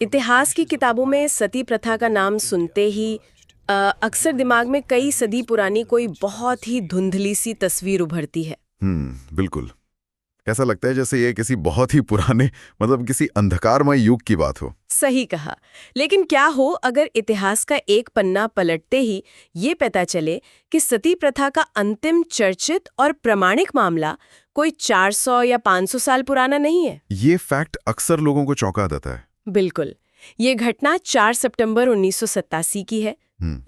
इतिहास की किताबों में सती प्रथा का नाम सुनते ही अक्सर दिमाग में कई सदी पुरानी कोई बहुत ही धुंधली सी तस्वीर उभरती है। बिल्कुल। ऐसा लगता है जैसे ये किसी बहुत ही पुराने मतलब किसी अंधकारमय युग की बात हो। सही कहा। लेकिन क्या हो अगर इतिहास का एक पन्ना पलटते ही ये पता चले कि सती प्रथा का अंतिम चर्चित और प्रमाणिक मामला कोई 400 या 500 साल पुराना नहीं है। ये फैक्ट अक्सर लोगों को चौंका देता है। बिल्कुल। ये घटना 4 सितंबर 1987 की है।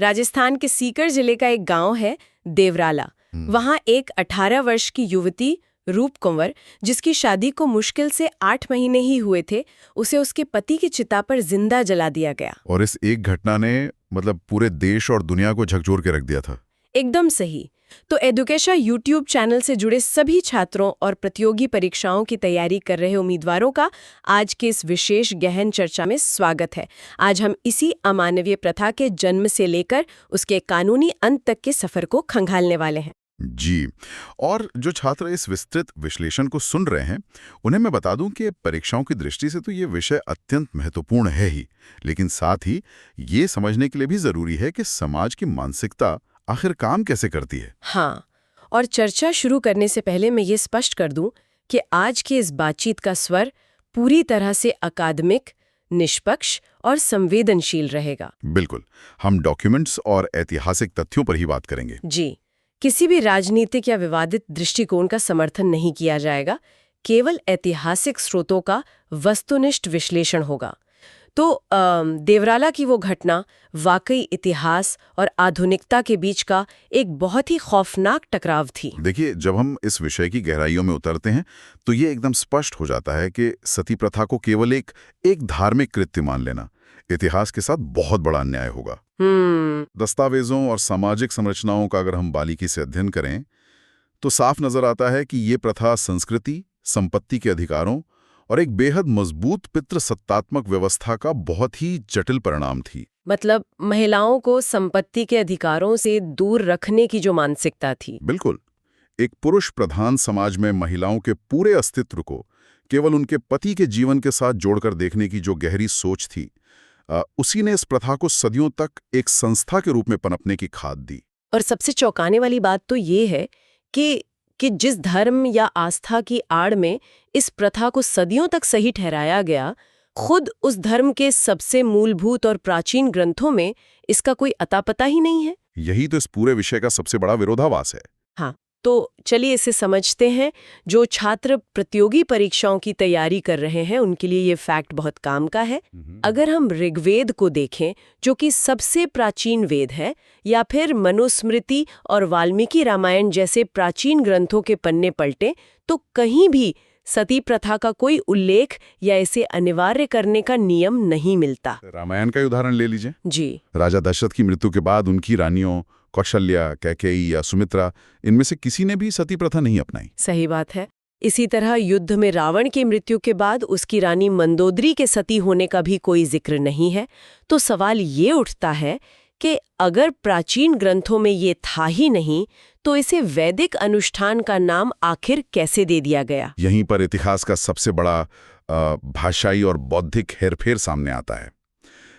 राजस्थान के सीकर जिले का एक गांव है देवराला। वहां एक 18 वर्ष की युवती रूप कुंवर, जिसकी शादी को मुश्किल से 8 महीने ही हुए थे, उसे उसके पति की चिता पर जिंदा जला दिया गया। और इस एक घटना ने मतलब पूरे देश और दुनिया को झकझोर के रख दिया था। एकदम सही। तो एडुकेशन यूट्यूब चैनल से जुड़े सभी छात्रों और प्रतियोगी परीक्षाओं की तैयारी कर रहे उम्मीदवारों का आज के इस विशेष गहन चर्चा में स्वागत है। आज हम इसी अमानवीय प्रथा के जन्म से लेकर उसके कानूनी अंत तक के सफर को खंगालने वाले हैं। जी। और जो छात्र इस विस्तृत विश्लेषण को सुन रहे हैं उन्हें मैं बता दूं कि परीक्षाओं की दृष्टि से तो ये विषय अत्यंत महत्वपूर्ण है ही, लेकिन साथ ही ये समझने के लिए भी जरूरी है कि समाज की मानसिकता आखिर काम कैसे करती है। हाँ, और चर्चा शुरू करने से पहले मैं ये स्पष्ट कर दूं कि आज की इस बातचीत का स्वर पूरी तरह से अकादमिक, निष्पक्ष और संवेदनशील रहेगा। बिल्कुल। हम डॉक्यूमेंट्स और ऐतिहासिक तथ्यों पर ही बात करेंगे। जी, किसी भी राजनीतिक या विवादित दृष्टिकोण का समर्थन नहीं किया जाएगा, केवल ऐतिहासिक स्रोतों का वस्तुनिष्ठ विश्लेषण होगा। तो देवराला की वो घटना वाकई इतिहास और आधुनिकता के बीच का एक बहुत ही खौफनाक टकराव थी। देखिए, जब हम इस विषय की गहराइयों में उतरते हैं तो ये एकदम स्पष्ट हो जाता है कि सती प्रथा को केवल एक धार्मिक कृत्य मान लेना इतिहास के साथ बहुत बड़ा अन्याय होगा। दस्तावेजों और सामाजिक संरचनाओं का अगर हम बारीकी से अध्ययन करें तो साफ नजर आता है कि ये प्रथा संस्कृति, संपत्ति के अधिकारों और एक बेहद मजबूत पितृसत्तात्मक व्यवस्था का बहुत ही जटिल परिणाम थी। मतलब महिलाओं को संपत्ति के अधिकारों से दूर रखने की जो मानसिकता थी। बिल्कुल। एक पुरुष प्रधान समाज में महिलाओं के पूरे अस्तित्व को केवल उनके पति के जीवन के साथ जोड़कर देखने की जो गहरी सोच थी, उसी ने इस प्रथा को सदियों तक एक संस्था के रूप में पनपने की खाद दी। और सबसे चौंकाने वाली बात तो ये है कि जिस धर्म या आस्था की आड़ में इस प्रथा को सदियों तक सही ठहराया गया, खुद उस धर्म के सबसे मूलभूत और प्राचीन ग्रंथों में इसका कोई अता पता ही नहीं है। यही तो इस पूरे विषय का सबसे बड़ा विरोधाभास है। हाँ, तो चलिए इसे समझते हैं। जो छात्र प्रतियोगी परीक्षाओं की तैयारी कर रहे हैं उनके लिए ये फैक्ट बहुत काम का है। अगर हम ऋग्वेद को देखें, जो कि सबसे प्राचीन वेद है, या फिर मनुस्मृति और वाल्मीकि रामायण जैसे प्राचीन ग्रंथों के पन्ने पलटे, तो कहीं भी सती प्रथा का कोई उल्लेख या इसे अनिवार्य करने का नियम नहीं मिलता। रामायण का उदाहरण ले लीजिए। जी। राजा दशरथ की मृत्यु के बाद उनकी रानियों कौशल्या, कैकेयी या सुमित्रा, इनमें से किसी ने भी सती प्रथा नहीं अपनाई। सही बात है। इसी तरह युद्ध में रावण की मृत्यु के बाद उसकी रानी मंदोदरी के सती होने का भी कोई जिक्र नहीं है। तो सवाल ये उठता है कि अगर प्राचीन ग्रंथों में ये था ही नहीं, तो इसे वैदिक अनुष्ठान का नाम आखिर कैसे दे दिया गया? यहीं पर इतिहास का सबसे बड़ा भाषाई और बौद्धिक हेरफेर सामने आता है।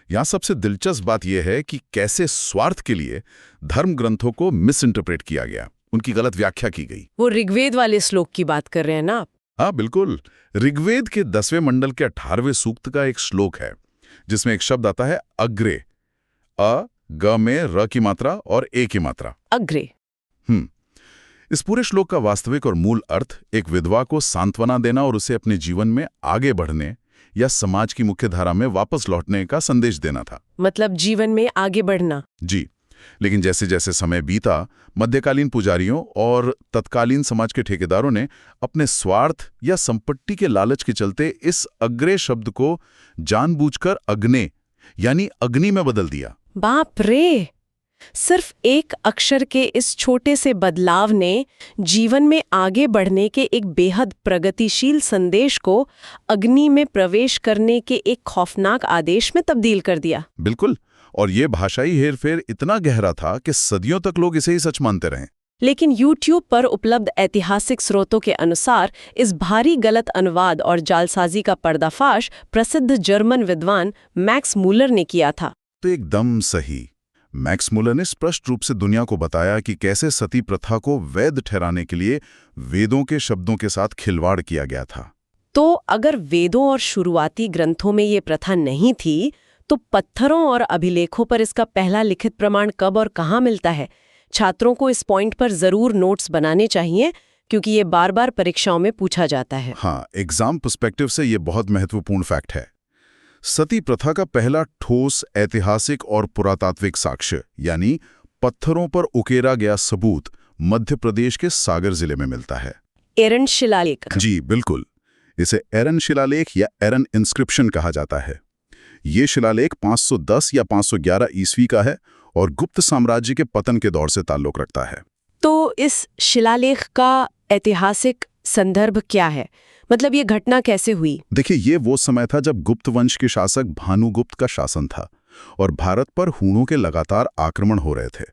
यहाँ सबसे दिलचस्प बात यह है कि कैसे स्वार्थ के लिए धर्म ग्रंथों को मिस इंटरप्रेट किया गया, उनकी गलत व्याख्या की गई। वो ऋग्वेद वाले श्लोक की बात कर रहे हैं ना आप? हाँ बिल्कुल। ऋग्वेद के 10वें मंडल के 18वें सूक्त का एक श्लोक है जिसमें एक शब्द आता है अग्रे। अ ग में र की मात्रा और ए की मात्रा। अग्रे। इस पूरे श्लोक का वास्तविक और मूल अर्थ एक विधवा को सांत्वना देना और उसे अपने जीवन में आगे बढ़ने या समाज की मुख्य धारा में वापस लौटने का संदेश देना था। मतलब जीवन में आगे बढ़ना। जी। लेकिन जैसे जैसे समय बीता, मध्यकालीन पुजारियों और तत्कालीन समाज के ठेकेदारों ने अपने स्वार्थ या संपत्ति के लालच के चलते इस अग्रे शब्द को जानबूझकर अग्ने यानी अग्नि में बदल दिया। बाप रे! सिर्फ एक अक्षर के इस छोटे से बदलाव ने जीवन में आगे बढ़ने के एक बेहद प्रगतिशील संदेश को अग्नि में प्रवेश करने के एक खौफनाक आदेश में तब्दील कर दिया। बिल्कुल। और ये भाषाई हेरफेर इतना गहरा था कि सदियों तक लोग इसे ही सच मानते रहे। लेकिन YouTube पर उपलब्ध ऐतिहासिक स्रोतों के अनुसार इस भारी गलत अनुवाद और जालसाजी का पर्दाफाश प्रसिद्ध जर्मन विद्वान मैक्स मूलर ने किया था। तो एकदम सही। मैक्स मूलर ने स्पष्ट रूप से दुनिया को बताया कि कैसे सती प्रथा को वैध ठहराने के लिए वेदों के शब्दों के साथ खिलवाड़ किया गया था। तो अगर वेदों और शुरुआती ग्रंथों में ये प्रथा नहीं थी, तो पत्थरों और अभिलेखों पर इसका पहला लिखित प्रमाण कब और कहाँ मिलता है? छात्रों को इस पॉइंट पर जरूर नोट्स बनाने चाहिए, क्योंकि ये बार बार परीक्षाओं में पूछा जाता है। हाँ, एग्जाम पर्सपेक्टिव से ये बहुत महत्वपूर्ण फैक्ट है। सती प्रथा का पहला ठोस ऐतिहासिक और पुरातात्विक साक्ष्य यानी पत्थरों पर उकेरा गया सबूत मध्य प्रदेश के सागर जिले में मिलता है। एरन शिलालेख। जी बिल्कुल, इसे एरन शिलालेख या एरन इंस्क्रिप्शन कहा जाता है। ये शिलालेख 510 या 511 ईस्वी का है और गुप्त साम्राज्य के पतन के दौर से ताल्लुक रखता है। तो इस शिलालेख का ऐतिहासिक संदर्भ क्या है? मतलब ये घटना कैसे हुई? देखिए, ये वो समय था जब गुप्त वंश के शासक भानुगुप्त का शासन था और भारत पर हूणों के लगातार आक्रमण हो रहे थे।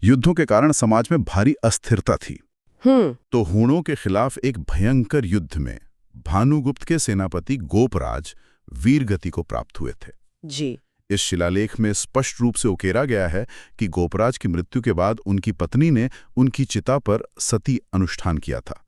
युद्धों के कारण समाज में भारी अस्थिरता थी। तो हूणों के खिलाफ एक भयंकर युद्ध में भानुगुप्त के सेनापति गोपराज वीरगति को प्राप्त हुए थे। जी। इस शिलालेख में स्पष्ट रूप से उकेरा गया है कि गोपराज की मृत्यु के बाद उनकी पत्नी ने उनकी चिता पर सती अनुष्ठान किया था।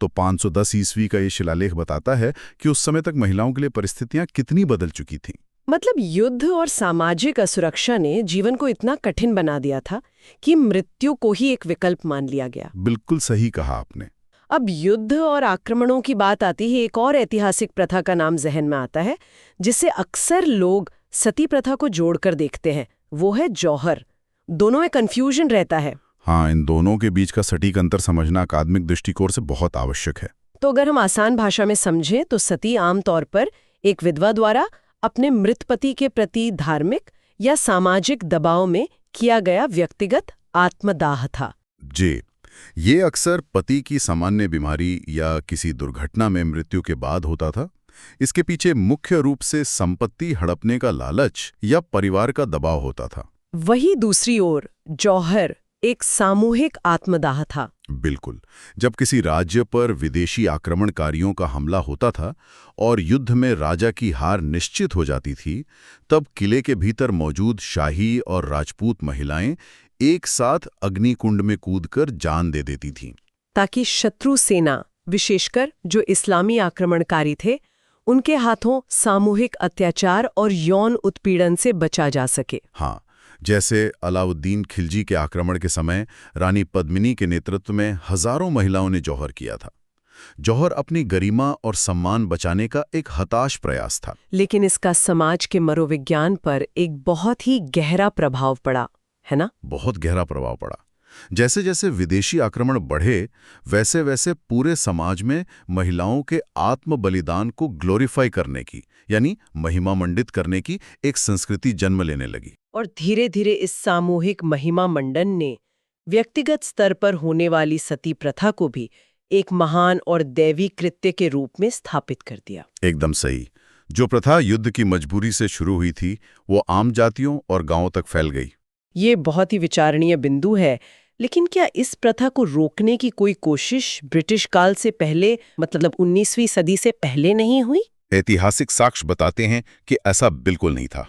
तो 510 ईस्वी का ये शिलालेख बताता है कि उस समय तक महिलाओं के लिए परिस्थितियां कितनी बदल चुकी थीं। मतलब युद्ध और सामाजिक असुरक्षा ने जीवन को इतना कठिन बना दिया था कि मृत्यु को ही एक विकल्प मान लिया गया। बिल्कुल सही कहा आपने। अब युद्ध और आक्रमणों की बात आती है, एक और ऐतिहासिक प्रथा का नाम जहन में आता है जिससे अक्सर लोग सती प्रथा को जोड़कर देखते हैं, वो है जौहर। दोनों में कंफ्यूजन रहता है। हाँ, इन दोनों के बीच का सटीक अंतर समझना अकादमिक दृष्टिकोण से बहुत आवश्यक है। तो अगर हम आसान भाषा में समझें तो सती आमतौर पर एक विधवा द्वारा अपने मृत पति के प्रति धार्मिक या सामाजिक दबाव में किया गया व्यक्तिगत आत्मदाह था। जी, ये अक्सर पति की सामान्य बीमारी या किसी दुर्घटना में मृत्यु के बाद होता था। इसके पीछे मुख्य रूप से संपत्ति हड़पने का लालच या परिवार का दबाव होता था। वही दूसरी ओर जौहर एक सामूहिक आत्मदाह था। बिल्कुल, जब किसी राज्य पर विदेशी आक्रमणकारियों का हमला होता था और युद्ध में राजा की हार निश्चित हो जाती थी, तब किले के भीतर मौजूद शाही और राजपूत महिलाएं एक साथ अग्निकुंड में कूदकर जान दे देती थीं, ताकि शत्रु सेना, विशेषकर जो इस्लामी आक्रमणकारी थे, उनके हाथों सामूहिक अत्याचार और यौन उत्पीड़न से बचा जा सके। हाँ, जैसे अलाउद्दीन खिलजी के आक्रमण के समय रानी पद्मिनी के नेतृत्व में हजारों महिलाओं ने जौहर किया था। जौहर अपनी गरिमा और सम्मान बचाने का एक हताश प्रयास था। लेकिन इसका समाज के मनोविज्ञान पर एक बहुत ही गहरा प्रभाव पड़ा, है ना? बहुत गहरा प्रभाव पड़ा। जैसे जैसे विदेशी आक्रमण बढ़े, वैसे वैसे पूरे समाज में महिलाओं के आत्म बलिदान को ग्लोरीफाई करने की, यानी महिमा मंडित करने की एक संस्कृति जन्म लेने लगी। और धीरे धीरे इस सामूहिक महिमा मंडन ने व्यक्तिगत स्तर पर होने वाली सती प्रथा को भी एक महान और दैवी कृत्य के रूप में स्थापित कर दिया। एकदम सही। जो प्रथा युद्ध की मजबूरी से शुरू हुई थी, वो आम जातियों और गांवों तक फैल गई। ये बहुत ही विचारणीय बिंदु है। लेकिन क्या इस प्रथा को रोकने की कोई कोशिश ब्रिटिश काल से पहले, मतलब 19वीं सदी से पहले नहीं हुई? ऐतिहासिक साक्ष्य बताते हैं कि ऐसा बिल्कुल नहीं था।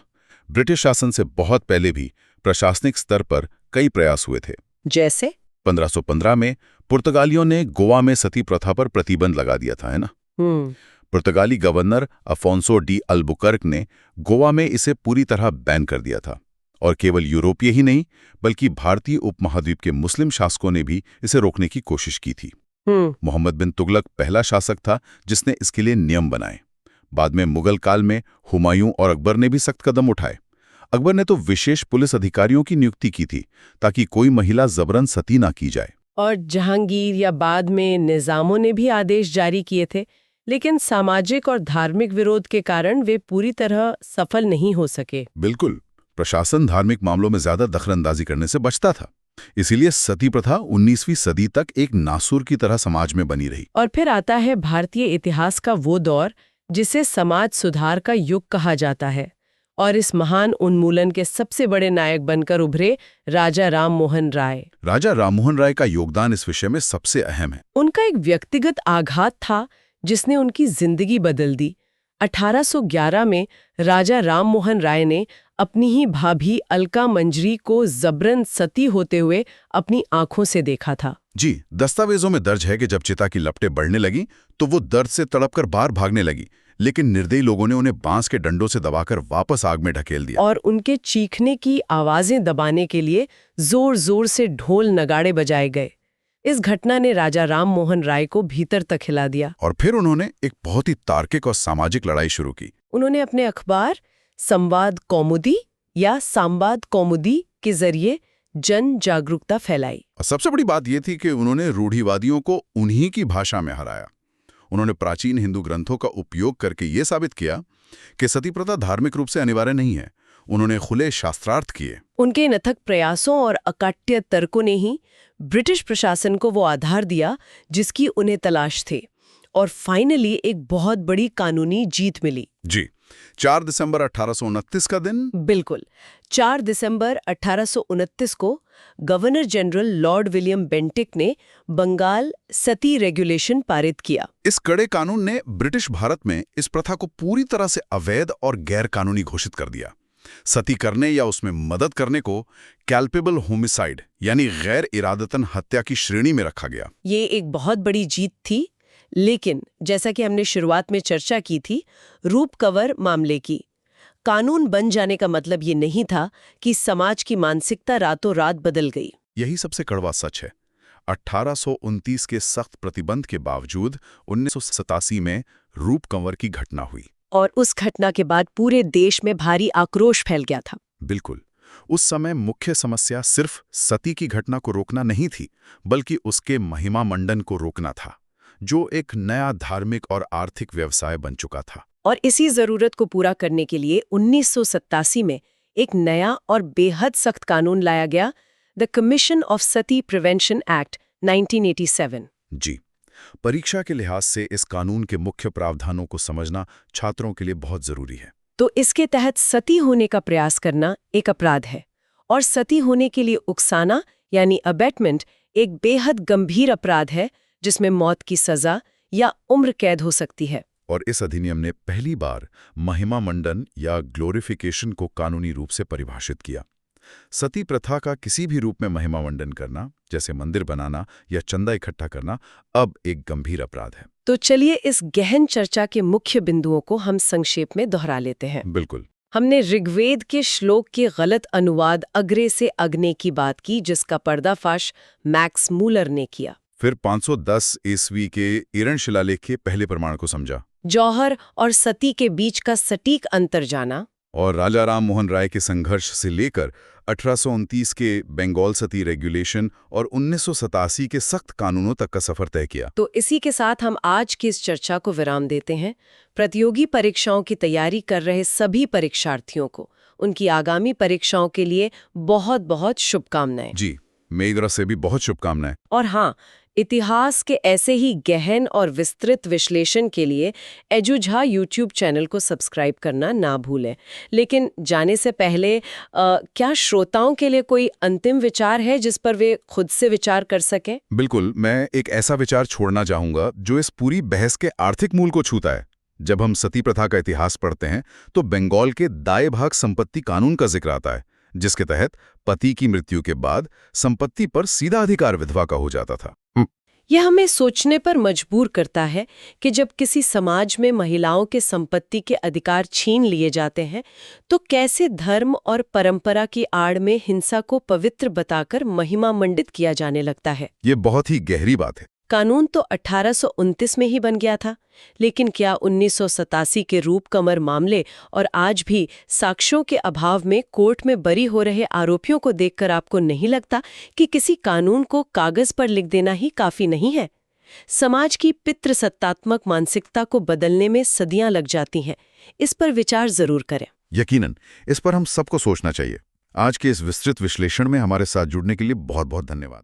ब्रिटिश शासन से बहुत पहले भी प्रशासनिक स्तर पर कई प्रयास हुए थे। जैसे 1515 में पुर्तगालियों ने गोवा में सती प्रथा पर प्रतिबंध लगा दिया था, है ना? पुर्तगाली गवर्नर अफोंसो डी अल्बुकर्क ने गोवा में इसे पूरी तरह बैन कर दिया था और केवल यूरोपीय ही नहीं बल्कि भारतीय उपमहाद्वीप के मुस्लिम शासकों ने भी इसे रोकने की कोशिश की थी। मोहम्मद बिन तुगलक पहला शासक था जिसने इसके लिए नियम बनाए। बाद में मुगल काल में हुमायूं और अकबर ने भी सख्त कदम उठाए। अकबर ने तो विशेष पुलिस अधिकारियों की नियुक्ति की थी ताकि कोई महिला जबरन सती ना की जाए। और जहांगीर या बाद में निजामों ने भी आदेश जारी किए थे, लेकिन सामाजिक और धार्मिक विरोध के कारण वे पूरी तरह सफल नहीं हो सके। बिल्कुल, प्रशासन धार्मिक मामलों में ज्यादा दखलंदाजी करने से बचता था। इसीलिए सती प्रथा 19वीं सदी तक एक नासूर की तरह समाज में बनी रही। और फिर आता है भारतीय इतिहास का वो दौर जिसे समाज सुधार का युग कहा जाता है। और इस महान उन्मूलन के सबसे बड़े नायक बनकर उभरे राजा राम मोहन राय। राजा राममोहन राय का योगदान इस विषय में सबसे अहम है। उनका एक व्यक्तिगत आघात था जिसने उनकी जिंदगी बदल दी। 1811 में राजा राम मोहन राय ने अपनी ही भाभी अलका मंजरी को जबरन सती होते हुए अपनी आंखों से देखा था। जी, दस्तावेजों में दर्ज है कि जब चिता की लपटें बढ़ने लगी तो वो दर्द से तड़पकर बाहर भागने लगी, लेकिन निर्दयी लोगों ने उन्हें बांस के डंडों से दबाकर वापस आग में ढकेल दिया। और उनके चीखने की आवाजें दबाने के लिए जोर जोर से ढोल नगाड़े बजाए गए। इस घटना ने राजा राम मोहन राय को भीतर तक हिला दिया। और फिर उन्होंने एक बहुत ही तार्किक और सामाजिक लड़ाई शुरू की। उन्होंने अपने अखबार संवाद कौमुदी या संवाद कौमुदी के जरिए जन जागरूकता फैलाई। और सबसे बड़ी बात यह थी कि उन्होंने रूढ़िवादियों को उन्हीं की भाषा में हराया। उन्होंने प्राचीन हिंदू ग्रंथों का उपयोग करके ये साबित किया कि सती प्रथा धार्मिक रूप से अनिवार्य नहीं है। उन्होंने खुले शास्त्रार्थ किए। उनके नथक प्रयासों और अकाट्य तर्कों ने ही ब्रिटिश प्रशासन को वो आधार दिया जिसकी उन्हें तलाश थी, और फाइनली एक बहुत बड़ी कानूनी जीत मिली। जी, 4 दिसंबर 1829 का दिन। बिल्कुल, 4 दिसंबर 1829 को governor general Lord William Bentinck ने बंगाल सती रेगुलेशन पारित किया। इस कड़े कानून ने ब्रिटिश भारत में इस प्रथा को पूरी तरह से अवैध और गैर कानूनी घोषित कर दिया। सती करने या उसमें मदद करने को कैल्पेबल होमिसाइड यानी गैर इरादतन हत्या की श्रेणी में रखा गया। ये एक बहुत बड़ी जीत थी, लेकिन जैसा कि हमने शुरुआत में चर्चा की थी, रूप कवर मामले की कानून बन जाने का मतलब ये नहीं था कि समाज की मानसिकता रातों रात बदल गई। यही सबसे कड़वा सच है। 1829 के सख्त प्रतिबंध के बावजूद 1987 में रूप कंवर की घटना हुई, और उस घटना के बाद पूरे देश में भारी आक्रोश फैल गया था। बिल्कुल, उस समय मुख्य समस्या सिर्फ सती की घटना को रोकना नहीं थी, बल्कि उसके महिमा मंडन को रोकना था, जो एक नया धार्मिक और आर्थिक व्यवसाय बन चुका था। और इसी जरूरत को पूरा करने के लिए 1987 में एक नया और बेहद सख्त कानून लाया गया, the commission of Sati prevention act 1987। जी, परीक्षा के लिहाज से इस कानून के मुख्य प्रावधानों को समझना छात्रों के लिए बहुत जरूरी है। तो इसके तहत सती होने का प्रयास करना एक अपराध है, और सती होने के लिए उकसाना यानी अबेटमेंट एक बेहद गंभीर अपराध है जिसमें मौत की सजा या उम्र कैद हो सकती है। और इस अधिनियम ने पहली बार महिमा मंडन या ग्लोरिफिकेशन को कानूनी रूप से परिभाषित किया। सती प्रथा का किसी भी रूप में महिमा मंडन करना, जैसे मंदिर बनाना या चंदा इकट्ठा करना, अब एक गंभीर अपराध है। तो चलिए इस गहन चर्चा के मुख्य बिंदुओं को हम संक्षेप में दोहरा लेते हैं। बिल्कुल। हमने ऋग्वेद के श्लोक के गलत अनुवाद अग्रे से अग्ने की बात की, जिसका पर्दाफाश मैक्स मूलर ने किया। फिर 510 ईस्वी के ईरण शिलालेख के पहले प्रमाण को समझा। जौहर और सती के बीच का सटीक अंतर जाना। और राजा राम मोहन राय के संघर्ष से लेकर 1829 के बंगाल सती रेगुलेशन और 1987 के सख्त कानूनों तक का सफर तय किया। तो इसी के साथ हम आज की इस चर्चा को विराम देते हैं। प्रतियोगी परीक्षाओं की तैयारी कर रहे सभी परीक्षार्थियों को उनकी आगामी परीक्षाओं के लिए बहुत बहुत शुभकामनाएं। जी, मेरी तरफ से भी बहुत शुभकामनाएं। और हाँ, इतिहास के ऐसे ही गहन और विस्तृत विश्लेषण के लिए एजुझा यूट्यूब चैनल को सब्सक्राइब करना ना भूलें। लेकिन जाने से पहले क्या श्रोताओं के लिए कोई अंतिम विचार है जिस पर वे खुद से विचार कर सकें? बिल्कुल, मैं एक ऐसा विचार छोड़ना चाहूंगा जो इस पूरी बहस के आर्थिक मूल को छूता है। जब हम सती प्रथा का इतिहास पढ़ते हैं तो बंगाल के दाएं भाग संपत्ति कानून का जिक्र आता है, जिसके तहत पति की मृत्यु के बाद संपत्ति पर सीधा अधिकार विधवा का हो जाता था। यह हमें सोचने पर मजबूर करता है कि जब किसी समाज में महिलाओं के संपत्ति के अधिकार छीन लिए जाते हैं तो कैसे धर्म और परंपरा की आड़ में हिंसा को पवित्र बताकर महिमा मंडित किया जाने लगता है। ये बहुत ही गहरी बात है। कानून तो 1829 में ही बन गया था, लेकिन क्या 1987 के रूप कंवर मामले और आज भी साक्ष्यों के अभाव में कोर्ट में बरी हो रहे आरोपियों को देखकर आपको नहीं लगता कि किसी कानून को कागज पर लिख देना ही काफी नहीं है? समाज की पितृसत्तात्मक मानसिकता को बदलने में सदियां लग जाती हैं। इस पर विचार जरूर करें। यकीनन, इस पर हम सबको सोचना चाहिए। आज के इस विस्तृत विश्लेषण में हमारे साथ जुड़ने के लिए बहुत बहुत धन्यवाद।